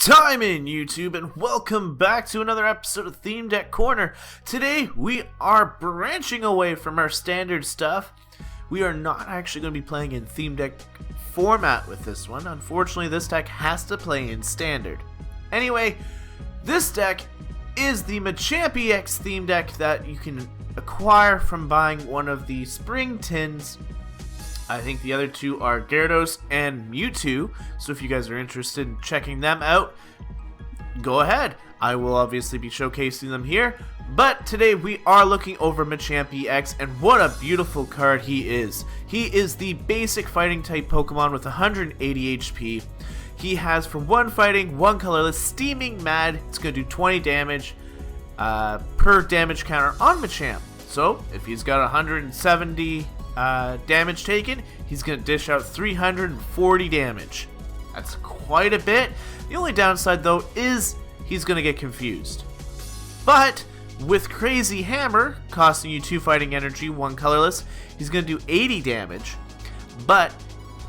Time in YouTube, and welcome back to another episode of Theme Deck Corner. Today we are branching away from our standard stuff. We are not actually going to be playing in Theme Deck format with this one. Unfortunately, this deck has to play in standard. Anyway, this deck is the Machamp-EX Theme Deck that you can acquire from buying one of the spring tins. I think the other two are Gyarados and Mewtwo, so if you guys are interested in checking them out, go ahead. I will obviously be showcasing them here, but today we are looking over Machamp-EX, and what a beautiful card he is. He is the basic fighting type Pokemon with 180 HP. He has, for one fighting, one colorless, Steaming Mad. It's going to do 20 damage per damage counter on Machamp. So, if he's got 170 damage taken, he's going to dish out 340 damage. That's quite a bit. The only downside though is he's going to get confused. But with Crazy Hammer, costing you 2 fighting energy, 1 colorless, he's going to do 80 damage. But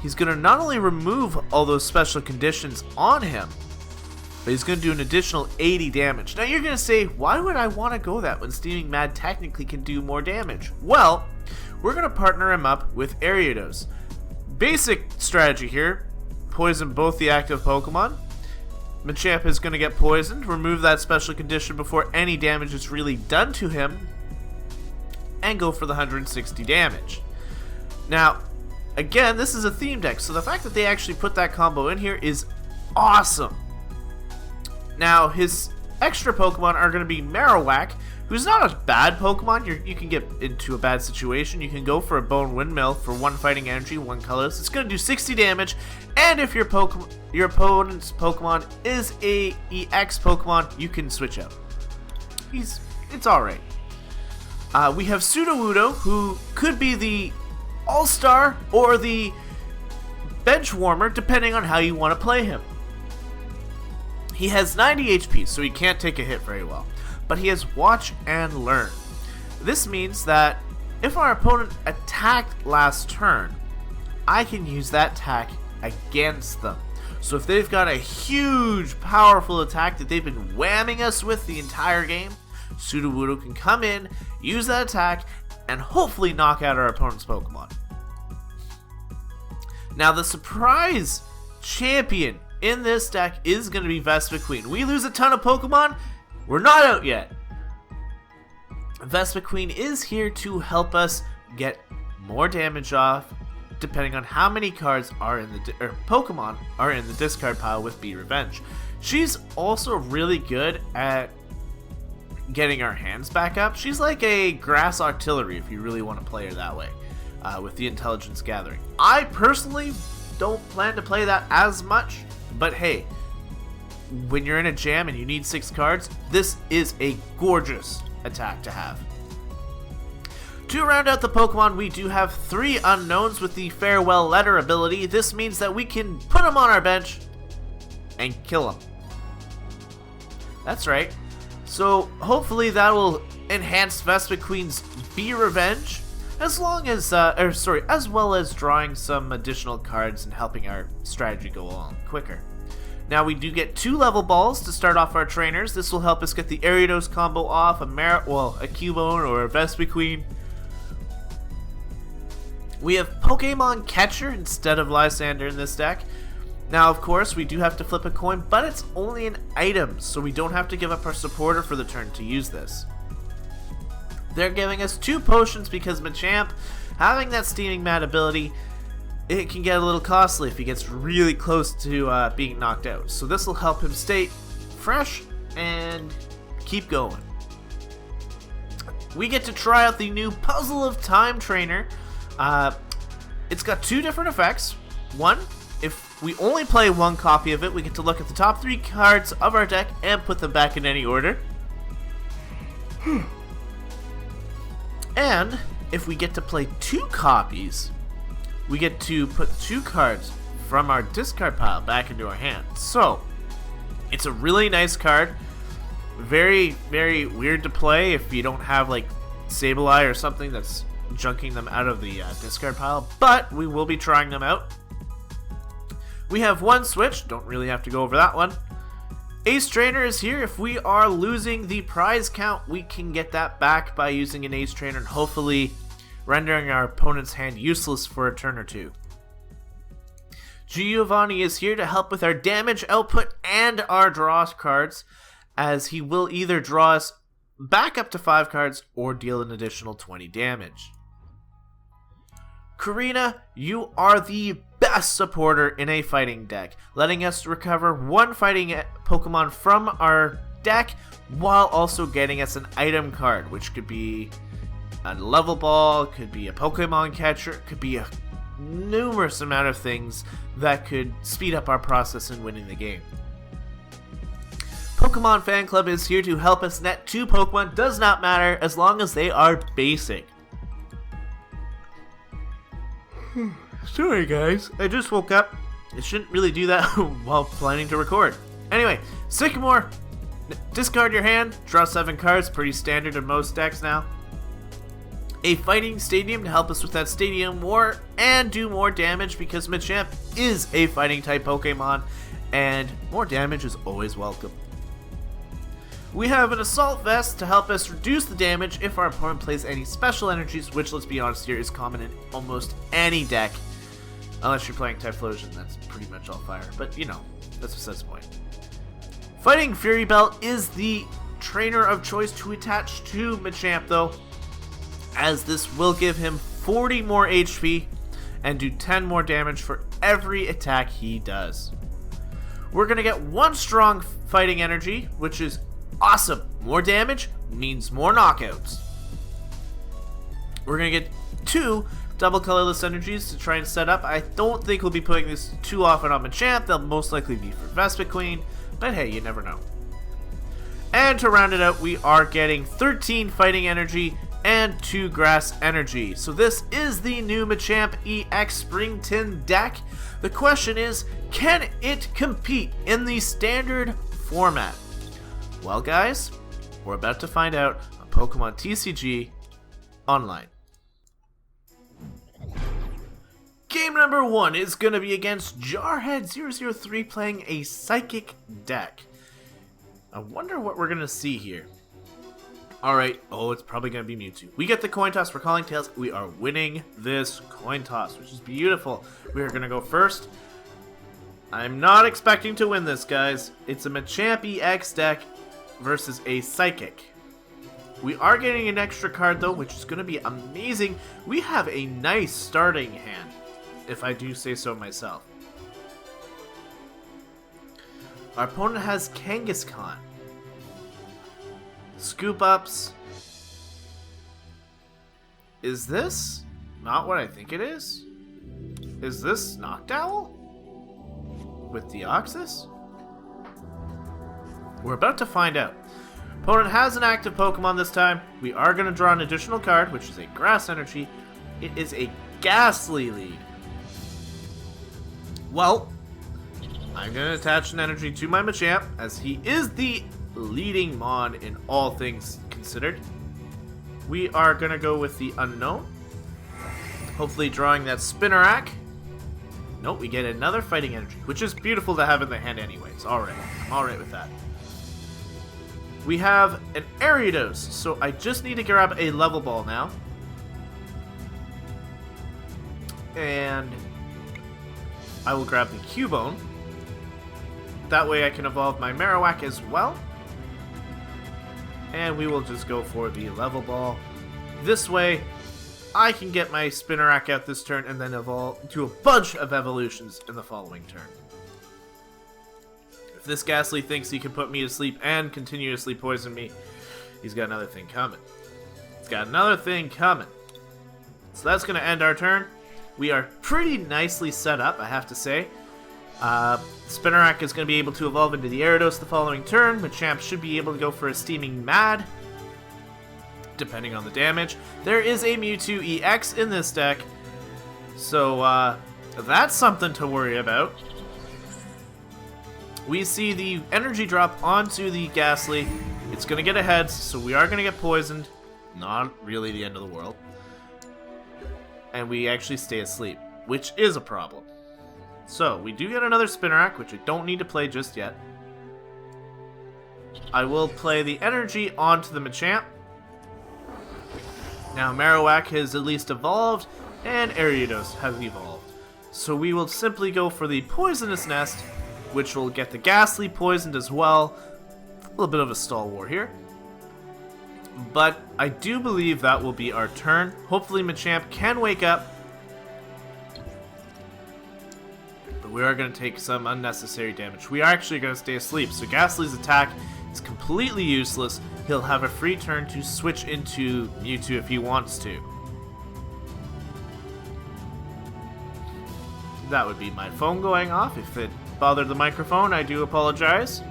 he's going to not only remove all those special conditions on him, but he's going to do an additional 80 damage. Now you're going to say, why would I want to go that when Steaming Mad technically can do more damage? Well, we're going to partner him up with Gyarados. Basic strategy here, poison both the active Pokemon. Machamp is going to get poisoned, remove that special condition before any damage is really done to him, and go for the 160 damage. Now, again, this is a theme deck, so the fact that they actually put that combo in here is awesome. Now, his extra Pokemon are going to be Marowak, who's not a bad Pokemon. You can get into a bad situation. You can go for a Bone Windmill for 1 fighting energy, 1 colorless. It's going to do 60 damage, and if your opponent's Pokemon is a EX Pokemon, you can switch out. It's alright. We have Sudowoodo, who could be the All-Star or the Bench Warmer, depending on how you want to play him. He has 90 HP, so he can't take a hit very well. But he has Watch and Learn. This means that if our opponent attacked last turn, I can use that attack against them. So if they've got a huge, powerful attack that they've been whamming us with the entire game, Sudowoodo can come in, use that attack, and hopefully knock out our opponent's Pokemon. Now the surprise champion in this deck is going to be Vespiquen. We lose a ton of Pokemon. We're not out yet. Vespiquen is here to help us get more damage off, depending on how many cards are in the Pokemon are in the discard pile with Be Revenge. She's also really good at getting our hands back up. She's like a grass artillery if you really want to play her that way, with the intelligence gathering. I personally don't plan to play that as much, but hey, when you're in a jam and you need 6 cards, this is a gorgeous attack to have. To round out the Pokemon, we do have 3 unknowns with the Farewell Letter ability. This means that we can put them on our bench and kill them. That's right. So hopefully that will enhance Vespiquen's Be Revenge, as well as drawing some additional cards and helping our strategy go along quicker. Now we do get 2 level balls to start off our trainers. This will help us get the Gyarados combo off, a Cubone or a Vespiquen. We have Pokemon Catcher instead of Lysander in this deck. Now of course we do have to flip a coin, but it's only an item, so we don't have to give up our supporter for the turn to use this. They're giving us 2 potions because Machamp, having that Steaming Mad ability, it can get a little costly if he gets really close to being knocked out. So this will help him stay fresh and keep going. We get to try out the new Puzzle of Time trainer. It's got 2 different effects. One, if we only play 1 copy of it, we get to look at the top 3 cards of our deck and put them back in any order. And if we get to play 2 copies, we get to put 2 cards from our discard pile back into our hand. So, it's a really nice card. Very, very weird to play if you don't have like Sableye or something that's junking them out of the discard pile, but we will be trying them out. We have 1 switch, don't really have to go over that one. Ace Trainer is here. If we are losing the prize count, we can get that back by using an Ace Trainer and hopefully rendering our opponent's hand useless for a turn or two. Giovanni is here to help with our damage output and our draw cards, as he will either draw us back up to 5 cards or deal an additional 20 damage. Karina, you are the best supporter in a fighting deck, letting us recover 1 fighting Pokemon from our deck while also getting us an item card, which could be a level ball, could be a Pokemon catcher, could be a numerous amount of things that could speed up our process in winning the game. Pokemon Fan Club is here to help us net 2 Pokemon, does not matter as long as they are basic. Sorry guys, I just woke up. I shouldn't really do that while planning to record. Anyway, Sycamore, discard your hand, draw 7 cards, pretty standard in most decks now. A Fighting Stadium to help us with that Stadium War and do more damage because Machamp is a fighting type Pokemon and more damage is always welcome. We have an Assault Vest to help us reduce the damage if our opponent plays any special energies, which, let's be honest here, is common in almost any deck. Unless you're playing Typhlosion, that's pretty much all fire. But, you know, that's besides the point. Fighting Fury Belt is the trainer of choice to attach to Machamp, though, as this will give him 40 more HP and do 10 more damage for every attack he does. We're going to get 1 strong fighting energy, which is awesome. More damage means more knockouts. We're going to get 2 double colorless energies to try and set up. I don't think we'll be putting this too often on Machamp. They'll most likely be for Vespiquen, but hey, you never know. And to round it out, we are getting 13 fighting energy and 2 grass energy. So this is the new Machamp-EX Springton deck. The question is, can it compete in the standard format? Well guys, we're about to find out on Pokemon TCG Online. Game number 1 is going to be against Jarhead003 playing a Psychic deck. I wonder what we're going to see here. Alright, it's probably going to be Mewtwo. We get the coin toss for Calling Tales. We are winning this coin toss, which is beautiful. We are going to go first. I'm not expecting to win this, guys. It's a Machamp-EX deck versus a Psychic. We are getting an extra card though, which is going to be amazing. We have a nice starting hand, if I do say so myself. Our opponent has Kangaskhan, Scoop Ups. Is this not what I think it is? Is this Noctowl with Deoxys? We're about to find out. Opponent has an active Pokemon this time. We are going to draw an additional card, which is a Grass Energy. It is a Ghastly lead. Well, I'm going to attach an energy to my Machamp, as he is the leading Mon in all things considered. We are going to go with the Unknown. Hopefully drawing that Spinnerack. Nope, we get another Fighting Energy, which is beautiful to have in the hand anyways. Alright, I'm alright with that. We have an Ariados, so I just need to grab a Level Ball now. And I will grab the Cubone. That way I can evolve my Marowak as well. And we will just go for the Level Ball. This way, I can get my Spinnerack out this turn and then evolve to a bunch of evolutions in the following turn. If this Ghastly thinks he can put me to sleep and continuously poison me, he's got another thing coming. He's got another thing coming. So that's going to end our turn. We are pretty nicely set up, I have to say. Spinnerack is going to be able to evolve into the Ariados the following turn. Machamp should be able to go for a Steaming Mad, depending on the damage. There is a Mewtwo EX in this deck, so that's something to worry about. We see the energy drop onto the Ghastly. It's going to get ahead, so we are going to get poisoned. Not really the end of the world. And we actually stay asleep, which is a problem. So, we do get another Spinnerack, which I don't need to play just yet. I will play the energy onto the Machamp. Now Marowak has at least evolved, and Ariados has evolved. So we will simply go for the Poisonous Nest, which will get the Ghastly poisoned as well. A little bit of a stall war here. But I do believe that will be our turn. Hopefully Machamp can wake up. But we are going to take some unnecessary damage. We are actually going to stay asleep, so Ghastly's attack is completely useless. He'll have a free turn to switch into Mewtwo if he wants to. That would be my phone going off. If it bothered the microphone, I do apologize.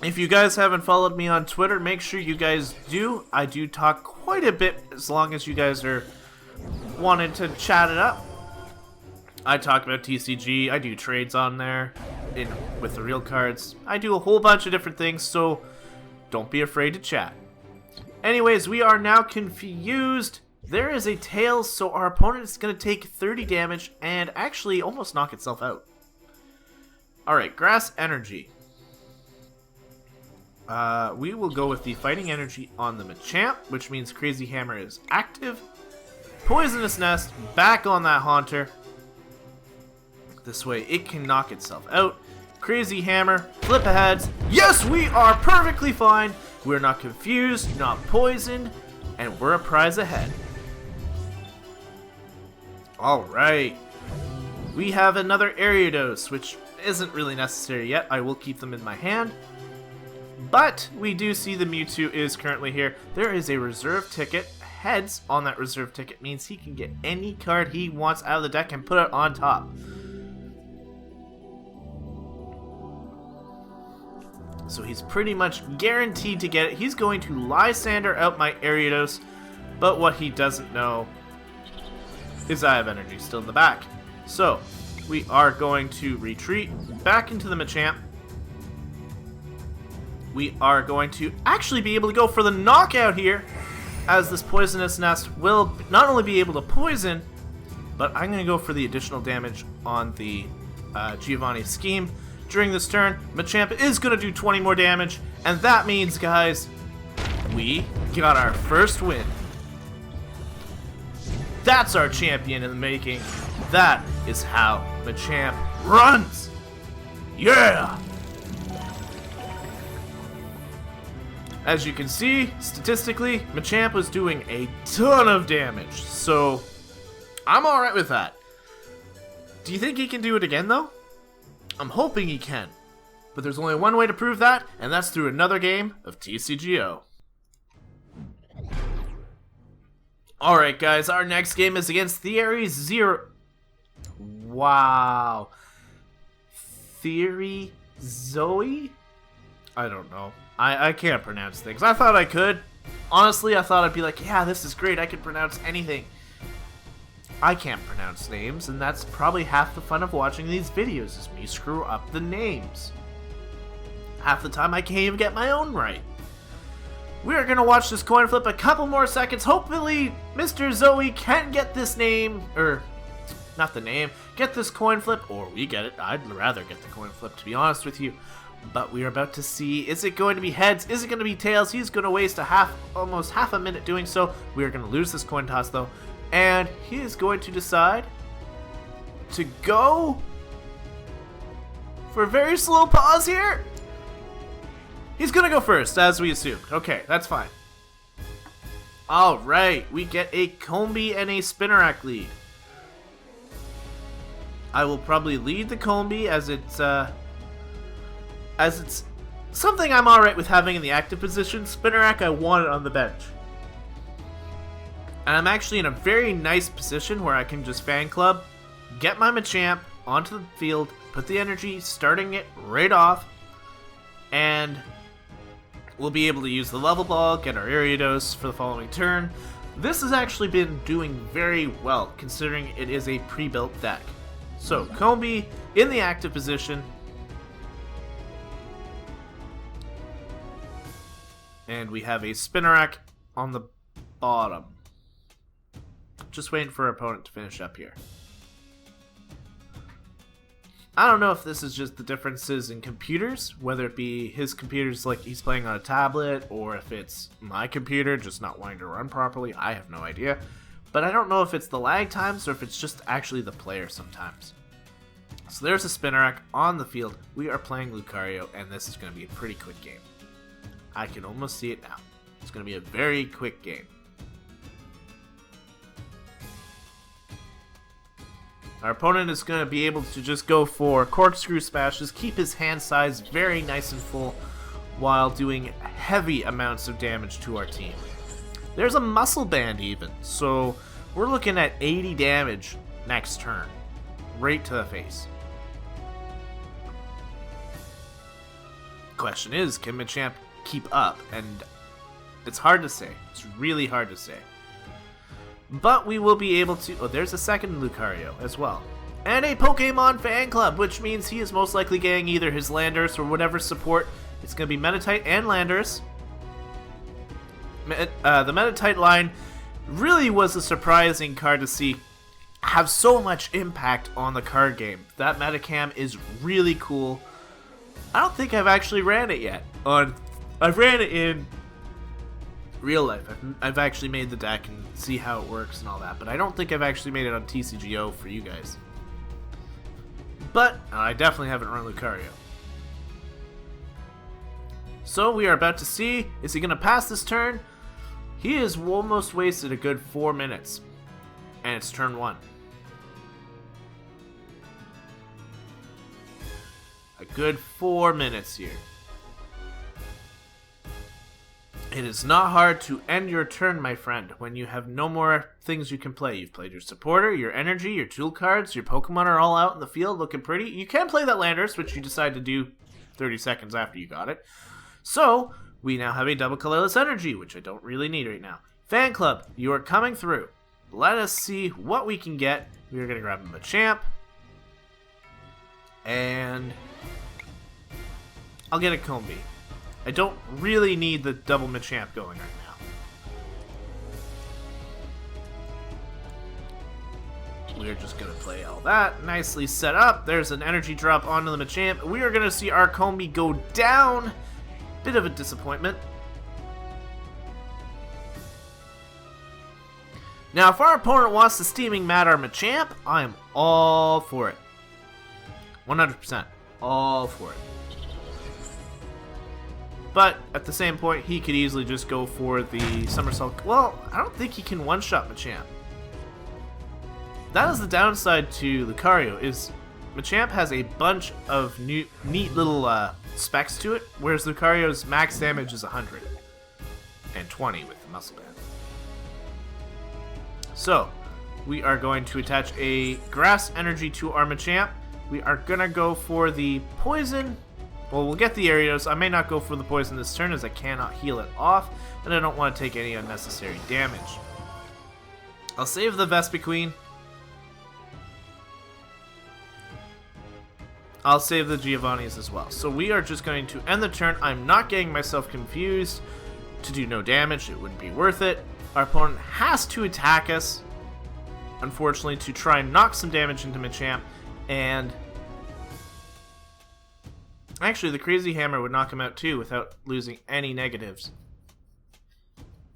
If you guys haven't followed me on Twitter, make sure you guys do. I do talk quite a bit as long as you guys are wanting to chat it up. I talk about TCG, I do trades on there with the real cards. I do a whole bunch of different things, so don't be afraid to chat. Anyways, we are now confused. There is a Tails, so our opponent is going to take 30 damage and actually almost knock itself out. Alright, Grass Energy. We will go with the Fighting Energy on the Machamp, which means Crazy Hammer is active. Poisonous Nest, back on that Haunter. This way it can knock itself out. Crazy Hammer, flip aheads. Yes, we are perfectly fine. We're not confused, not poisoned, and we're a prize ahead. Alright. We have another Ariados, which isn't really necessary yet. I will keep them in my hand. But we do see the Mewtwo is currently here. There is a reserve ticket. Heads on that reserve ticket means he can get any card he wants out of the deck and put it on top. So he's pretty much guaranteed to get it. He's going to Lysander out my Ariados, but what he doesn't know is I have energy still in the back. So we are going to retreat back into the Machamp. We are going to actually be able to go for the knockout here, as this Poisonous Nest will not only be able to poison, but I'm going to go for the additional damage on the Giovanni Scheme. During this turn, Machamp is going to do 20 more damage, and that means, guys, we got our first win. That's our champion in the making. That is how Machamp runs. Yeah! As you can see, statistically, Machamp was doing a ton of damage, so I'm alright with that. Do you think he can do it again, though? I'm hoping he can, but there's only one way to prove that, and that's through another game of TCGO. Alright guys, our next game is against Theory Zero. Wow. Theory Zoe? I don't know. I can't pronounce things. I thought I could. Honestly, I thought I'd be like, yeah, this is great. I can pronounce anything. I can't pronounce names, and that's probably half the fun of watching these videos, is me screw up the names. Half the time I can't even get my own right. We are going to watch this coin flip a couple more seconds. Hopefully, Mr. Zoe can get this name, or not the name, get this coin flip, or we get it. I'd rather get the coin flip, to be honest with you. But we are about to see, is it going to be heads? Is it going to be tails? He's going to waste almost half a minute doing so. We are going to lose this coin toss, though. And he is going to decide to go for a very slow pause here. He's going to go first, as we assumed. Okay, that's fine. Alright, we get a Combee and a Spinarak lead. I will probably lead the Combee as it's something I'm alright with having in the active position. Spinarak I want it on the bench. And I'm actually in a very nice position where I can just fan club, get my Machamp onto the field, put the energy, starting it right off, and we'll be able to use the level ball, get our Ariados for the following turn. This has actually been doing very well, considering it is a pre-built deck. So, Combee in the active position. And we have a Spinarak on the bottom. Just waiting for our opponent to finish up here. I don't know if this is just the differences in computers, whether it be his computer's like he's playing on a tablet, or if it's my computer just not wanting to run properly. I have no idea. But I don't know if it's the lag times or if it's just actually the player sometimes. So there's a Spinarak on the field. We are playing Lucario, and this is going to be a pretty quick game. I can almost see it now. It's going to be a very quick game. Our opponent is going to be able to just go for corkscrew smashes, keep his hand size very nice and full, while doing heavy amounts of damage to our team. There's a muscle band even, so we're looking at 80 damage next turn, right to the face. Question is, can Machamp keep up? And it's hard to say. It's really hard to say. But we will be able to... Oh, there's a second Lucario as well. And a Pokemon fan club, which means he is most likely getting either his Landorus or whatever support. It's going to be Meditite and Landorus. The Meditite line really was a surprising card to see have so much impact on the card game. That Metacam is really cool. I don't think I've actually ran it yet. I've ran it in real life. I've actually made the deck and see how it works and all that, but I don't think I've actually made it on TCGO for you guys. But I definitely haven't run Lucario. So we are about to see, is he going to pass this turn? He has almost wasted a good 4 minutes, and it's turn 1. A good 4 minutes here. It is not hard to end your turn, my friend, when you have no more things you can play. You've played your supporter, your energy, your tool cards, your Pokemon are all out in the field looking pretty. You can play that Landorus, which you decide to do 30 seconds after you got it. So, we now have a double colorless energy, which I don't really need right now. Fan Club, you are coming through. Let us see what we can get. We are going to grab a Machamp. And I'll get a Combi. I don't really need the double Machamp going right now. We are just going to play all that. Nicely set up. There's an energy drop onto the Machamp. We are going to see our Combi go down. Bit of a disappointment. Now, if our opponent wants to Steaming Mad our Machamp, I am all for it. 100%. All for it. But at the same point, he could easily just go for the somersault. Well, I don't think he can one-shot Machamp. That is the downside to Lucario, is Machamp has a bunch of neat little specs to it, whereas Lucario's max damage is 100 and 20 with the muscle band. So, we are going to attach a grass energy to our Machamp. We are going to go for the poison. Well, we'll get the Ariados. I may not go for the poison this turn as I cannot heal it off, and I don't want to take any unnecessary damage. I'll save the Vespiquen. I'll save the Giovanni's as well. So we are just going to end the turn. I'm not getting myself confused to do no damage. It wouldn't be worth it. Our opponent has to attack us, unfortunately, to try and knock some damage into Machamp, and actually, the Crazy Hammer would knock him out too without losing any negatives.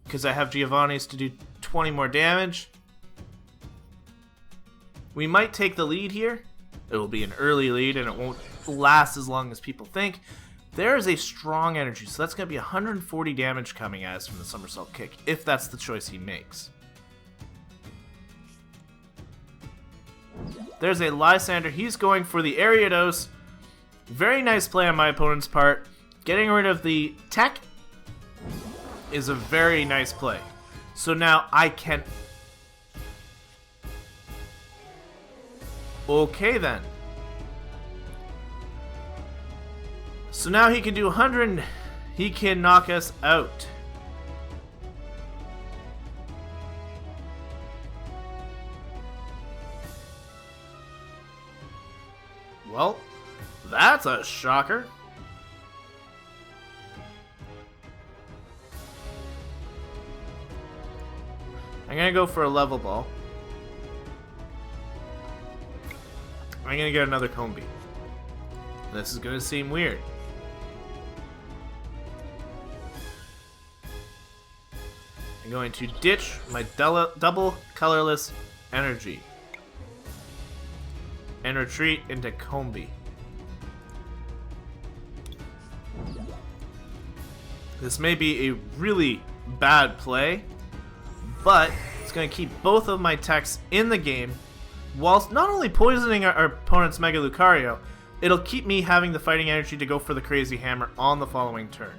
Because I have Giovanni's to do 20 more damage. We might take the lead here. It will be an early lead and it won't last as long as people think. There is a strong energy, so that's going to be 140 damage coming at us from the somersault kick, if that's the choice he makes. There's a Lysander. He's going for the Ariados. Very nice play on my opponent's part. Getting rid of the tech is a very nice play. So now I can... Okay then. So now he can do 100. He can knock us out. Well, that's a shocker. I'm gonna go for a level ball. I'm gonna get another Combi. This is going to seem weird. I'm going to ditch my double colorless energy and retreat into Combi. This may be a really bad play, but it's going to keep both of my techs in the game, whilst not only poisoning our opponent's Mega Lucario, it'll keep me having the fighting energy to go for the Crazy Hammer on the following turn.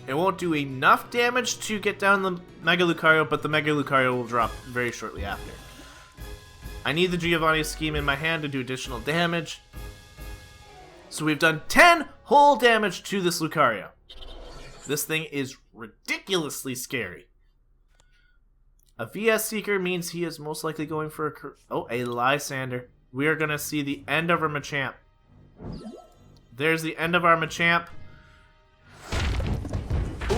It won't do enough damage to get down the Mega Lucario, but the Mega Lucario will drop very shortly after. I need the Giovanni Scheme in my hand to do additional damage. So we've done 10 whole damage to this Lucario. This thing is ridiculously scary. A VS Seeker means he is most likely going for a Lysander. We are going to see the end of our Machamp. There's the end of our Machamp.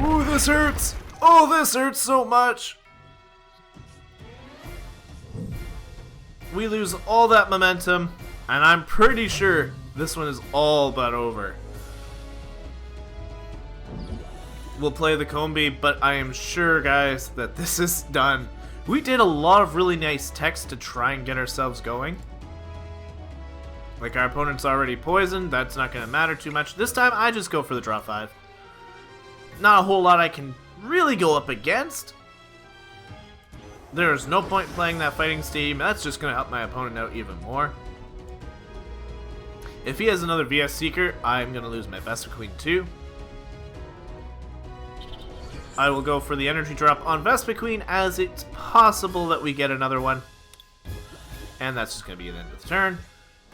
Ooh, this hurts! Oh, this hurts so much! We lose all that momentum, and I'm pretty sure this one is all but over. We'll play the Combi, but I am sure, guys, that this is done. We did a lot of really nice techs to try and get ourselves going. Like, our opponent's already poisoned, that's not going to matter too much. This time, I just go for the draw 5. Not a whole lot I can really go up against. There's no point playing that fighting steam. That's just going to help my opponent out even more. If he has another VS Seeker, I'm going to lose my Vespiquen too. I will go for the energy drop on Vespiquen, as it's possible that we get another one. And that's just going to be the end of the turn.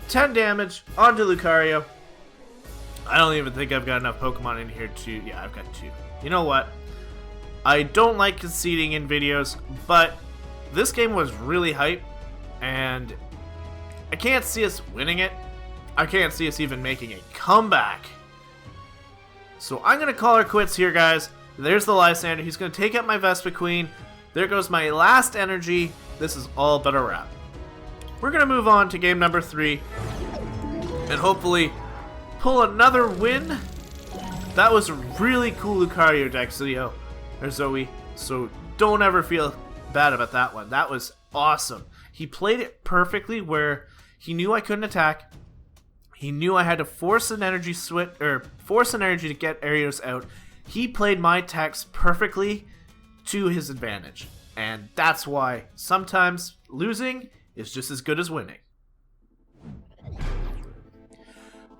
10 damage onto Lucario. I don't even think I've got enough Pokemon in here to... Yeah, I've got 2. You know what? I don't like conceding in videos, but this game was really hype, and I can't see us winning it. I can't see us even making a comeback. So I'm going to call her quits here, guys. There's the Lysander. He's going to take out my Vespiquen. There goes my last energy. This is all but a wrap. We're going to move on to game number 3, and hopefully pull another win. That was a really cool Lucario deck, Zoe. So don't ever feel bad about that one. That was awesome. He played it perfectly, where he knew I couldn't attack. He knew I had to force an energy switch, or force an energy to get Arios out. He played my techs perfectly to his advantage, and that's why sometimes losing is just as good as winning.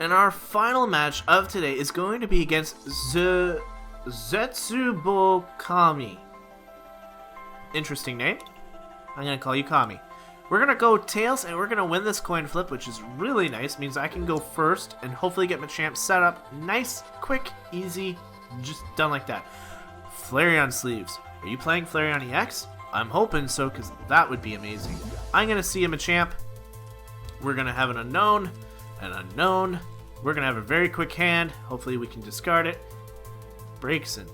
And our final match of today is going to be against Zetsubokami. Interesting name. I'm going to call you Kami. We're going to go tails, and we're going to win this coin flip, which is really nice. Means I can go first and hopefully get Machamp set up. Nice, quick, easy, just done like that. Flareon sleeves. Are you playing Flareon EX? I'm hoping so, because that would be amazing. I'm going to see a Machamp. We're going to have an unknown. An unknown. We're going to have a very quick hand. Hopefully we can discard it. Braixen,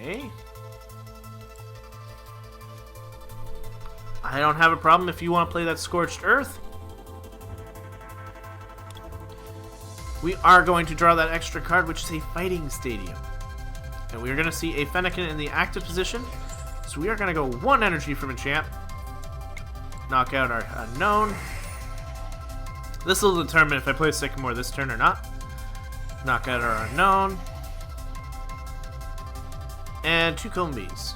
eh? I don't have a problem if you want to play that Scorched Earth. We are going to draw that extra card, which is a Fighting Stadium. And we are going to see a Fennekin in the active position. So we are going to go 1 energy from Machamp. Knock out our unknown. This will determine if I play Sycamore this turn or not. Knock out our unknown. And 2 Combis.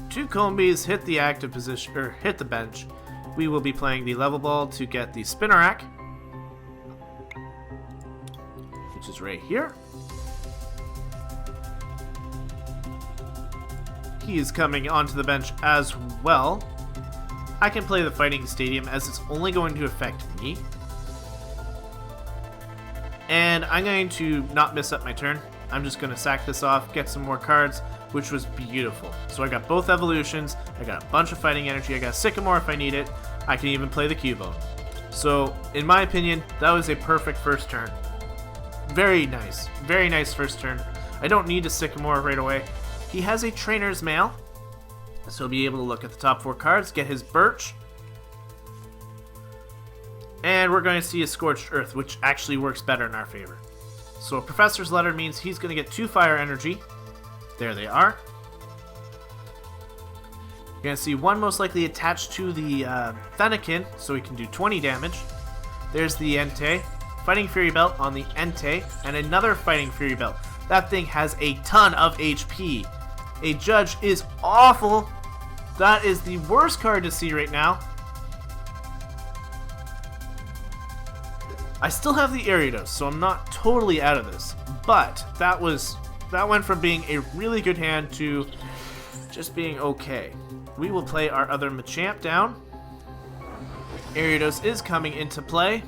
2 Combis hit the active position, or hit the bench. We will be playing the Level Ball to get the Spinarak, which is right here. He is coming onto the bench as well. I can play the Fighting Stadium, as it's only going to affect me. And I'm going to not miss up my turn. I'm just going to sack this off, get some more cards, which was beautiful. So I got both evolutions, I got a bunch of fighting energy, I got Sycamore if I need it, I can even play the Cubone. So, in my opinion, that was a perfect first turn. Very nice first turn. I don't need a Sycamore right away. He has a Trainer's Mail, so he'll be able to look at the top 4 cards, get his Birch. And we're going to see a Scorched Earth, which actually works better in our favor. So a Professor's Letter means he's going to get 2 fire energy. There they are. You're going to see one most likely attached to the Fennekin, so he can do 20 damage. There's the Entei. Fighting Fury Belt on the Entei, and another Fighting Fury Belt. That thing has a ton of HP. A Judge is awful. That is the worst card to see right now. I still have the Ariados, so I'm not totally out of this. But that went from being a really good hand to just being okay. We will play our other Machamp down. Ariados is coming into play.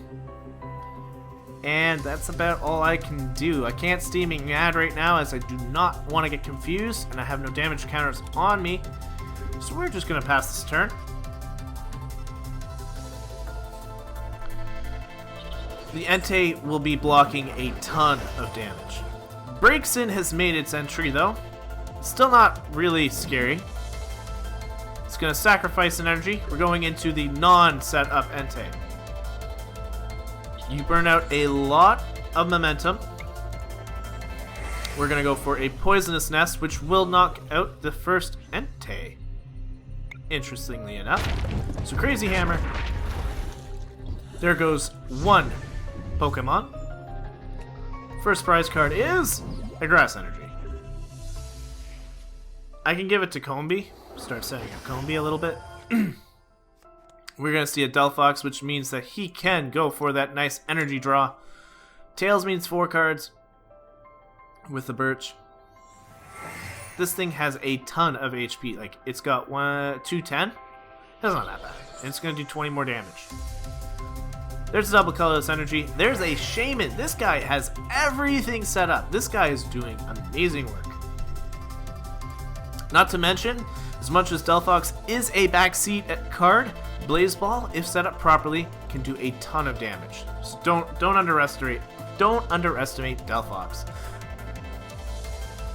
And that's about all I can do. I can't Steaming Mad right now as I do not want to get confused, and I have no damage counters on me. So we're just going to pass this turn. The Entei will be blocking a ton of damage. Breaksin has made its entry though. Still not really scary. It's going to sacrifice an energy. We're going into the non-set-up Entei. You burn out a lot of momentum. We're going to go for a Poisonous Nest, which will knock out the first Entei. Interestingly enough. So Crazy Hammer. There goes one Pokemon. First prize card is a Grass Energy. I can give it to Combee. Start setting up Combee a little bit. We're going to see a Delphox, which means that he can go for that nice energy draw. Tails means 4 cards with the Birch. This thing has a ton of HP. Like, it's got 210. That's not that bad. And it's going to do 20 more damage. There's a double colorless energy. There's a Shaman. This guy has everything set up. This guy is doing amazing work. Not to mention, as much as Delphox is a backseat card, Blaze Ball, if set up properly, can do a ton of damage. So don't underestimate Delphox.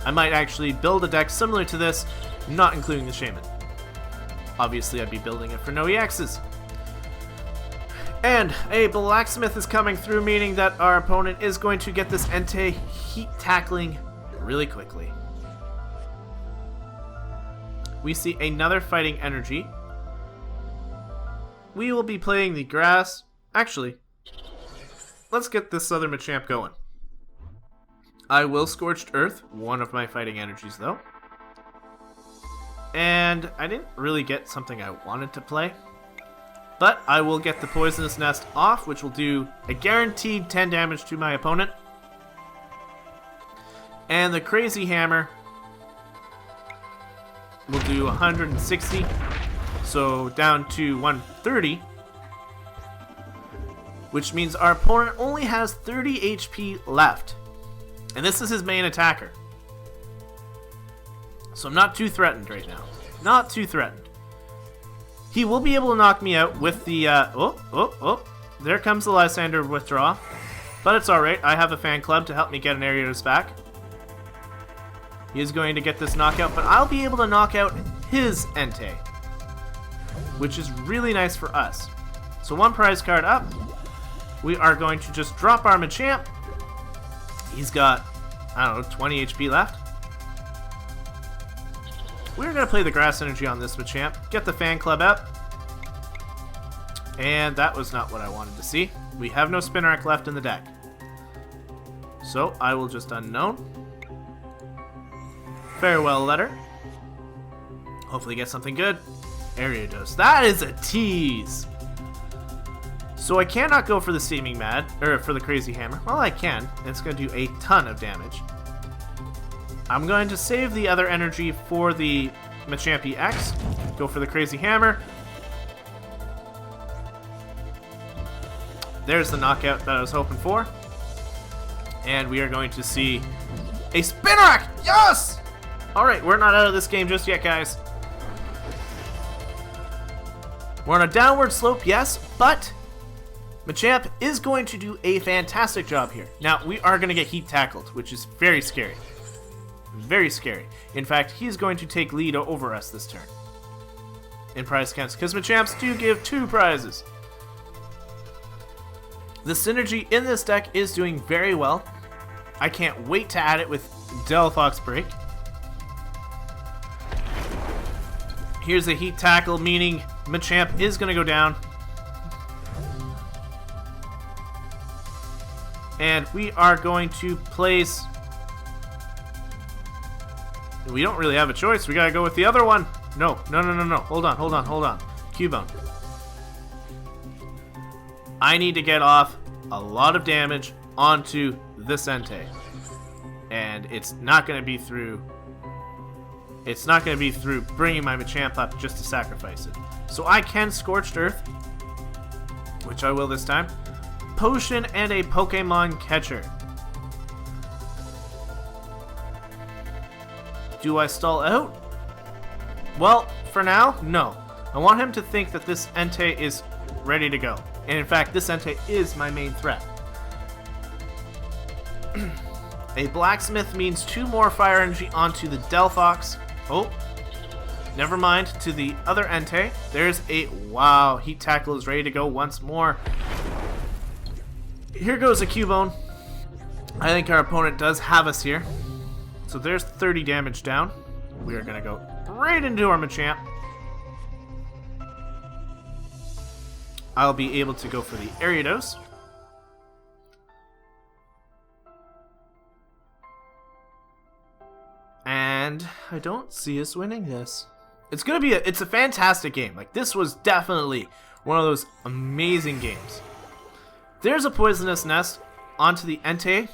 I might actually build a deck similar to this, not including the Shaman. Obviously, I'd be building it for no EXs. And a Blacksmith is coming through, meaning that our opponent is going to get this Entei heat tackling really quickly. We see another Fighting Energy. We will be playing the Grass. Actually, let's get this other Machamp going. I will Scorched Earth, one of my Fighting Energies though. And I didn't really get something I wanted to play. But I will get the Poisonous Nest off, which will do a guaranteed 10 damage to my opponent. And the Crazy Hammer will do 160. So down to 130. Which means our opponent only has 30 HP left. And this is his main attacker. So I'm not too threatened right now. Not too threatened. He will be able to knock me out with the, there comes the Lysander withdraw. But it's alright, I have a fan club to help me get an Ariados back. He is going to get this knockout, but I'll be able to knock out his Entei. Which is really nice for us. So one prize card up. We are going to just drop our Machamp. He's got, I don't know, 20 HP left. We're going to play the Grass Energy on this Machamp. Get the fan club up. And that was not what I wanted to see. We have no Spinarak left in the deck. So I will just Unknown. Farewell Letter. Hopefully get something good. Ariados. That is a tease. So I cannot go for the Steaming Mad, or for the Crazy Hammer. Well, I can. It's going to do a ton of damage. I'm going to save the other energy for the Machamp-EX. Go for the Crazy Hammer. There's the knockout that I was hoping for. And we are going to see a Spinarak! Yes! Alright, we're not out of this game just yet, guys. We're on a downward slope, yes, but Machamp is going to do a fantastic job here. Now, we are going to get heat tackled, which is very scary. Very scary. In fact, he's going to take lead over us this turn. In prize counts, because Machamps do give 2 prizes. The synergy in this deck is doing very well. I can't wait to add it with Delphox Break. Here's a Heat Tackle, meaning Machamp is going to go down. And we are going to place... We don't really have a choice. We got to go with the other one. No. Hold on. Cubone. I need to get off a lot of damage onto this Entei. And it's not going to be through... It's not going to be through bringing my Machamp up just to sacrifice it. So I can Scorched Earth, which I will this time. Potion and a Pokemon Catcher. Do I stall out? Well, for now, no. I want him to think that this Entei is ready to go. And in fact, this Entei is my main threat. A Blacksmith means 2 more Fire Energy onto the Delphox. Oh, never mind. To the other Entei, there's a... Wow, Heat Tackle is ready to go once more. Here goes a Cubone. I think our opponent does have us here. So there's 30 damage down. We are going to go right into our Machamp. I'll be able to go for the Ariados. And I don't see us winning this. It's gonna be it's a fantastic game. Like, this was definitely one of those amazing games. There's a Poisonous Nest onto the Entei.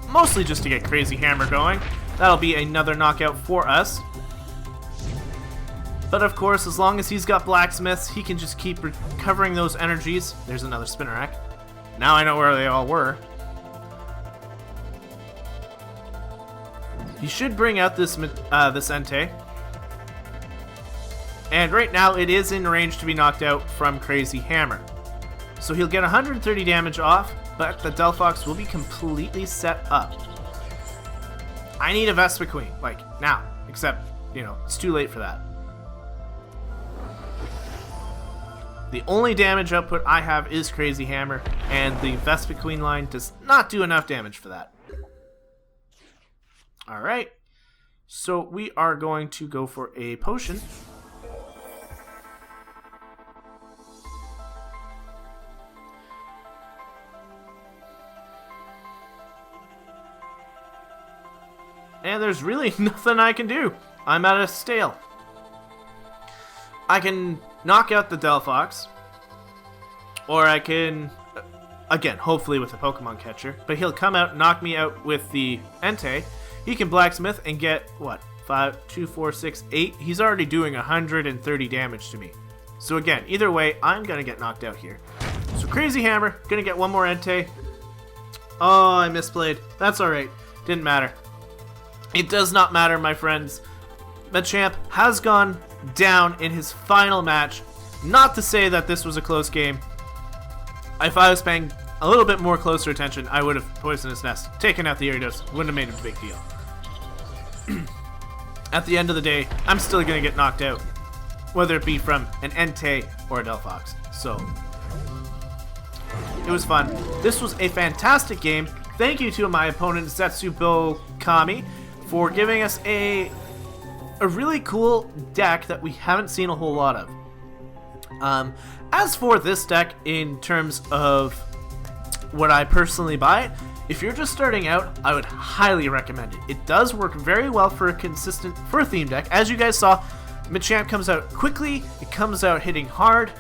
Mostly just to get Crazy Hammer going. That'll be another knockout for us. But of course, as long as he's got Blacksmiths, he can just keep recovering those energies. There's another Spinnerack. Now I know where they all were. He should bring out this Entei. And right now it is in range to be knocked out from Crazy Hammer. So he'll get 130 damage off, but the Delphox will be completely set up. I need a Vespiquen, like, now. Except, you know, it's too late for that. The only damage output I have is Crazy Hammer, and the Vespiquen line does not do enough damage for that. Alright, so we are going to go for a potion. And there's really nothing I can do. I'm at a stale. I can knock out the Delphox, or I can, again, hopefully with a Pokemon Catcher, but he'll come out, knock me out with the Entei. He can Blacksmith and get, what, 5, 2, 4, 6, 8? He's already doing 130 damage to me. So again, either way, I'm going to get knocked out here. So Crazy Hammer, going to get one more Entei. Oh, I misplayed. That's alright. Didn't matter. It does not matter, my friends. Machamp has gone down in his final match. Not to say that this was a close game. If I was paying a little bit more closer attention, I would have Poisonous Nest, taken out the Ariados, wouldn't have made it a big deal. At the end of the day, I'm still going to get knocked out, whether it be from an Entei or a Delphox. So, it was fun. This was a fantastic game. Thank you to my opponent, Zetsubo Kami, for giving us a really cool deck that we haven't seen a whole lot of. As for this deck, in terms of would I personally buy it, if you're just starting out, I would highly recommend it. It does work very well for a theme deck. As you guys saw, Machamp comes out quickly, it comes out hitting hard.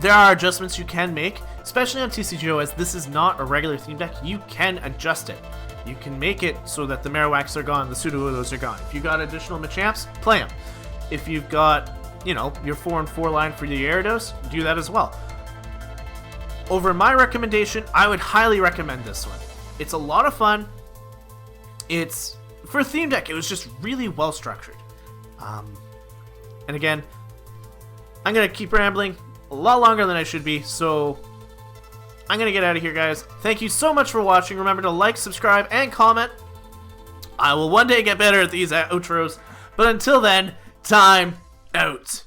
There are adjustments you can make, especially on TCGO, as this is not a regular theme deck. You can adjust it. You can make it so that the Marowaks are gone, the Sudowoodos are gone. If you got additional Machamps, play them. If you've got, you know, your 4 and 4 line for the Gyarados, do that as well. Over my recommendation, I would highly recommend this one. It's a lot of fun. It's, for a theme deck, it was just really well structured. And again, I'm going to keep rambling a lot longer than I should be, so I'm going to get out of here, guys. Thank you so much for watching. Remember to like, subscribe, and comment. I will one day get better at these outros, but until then, time out.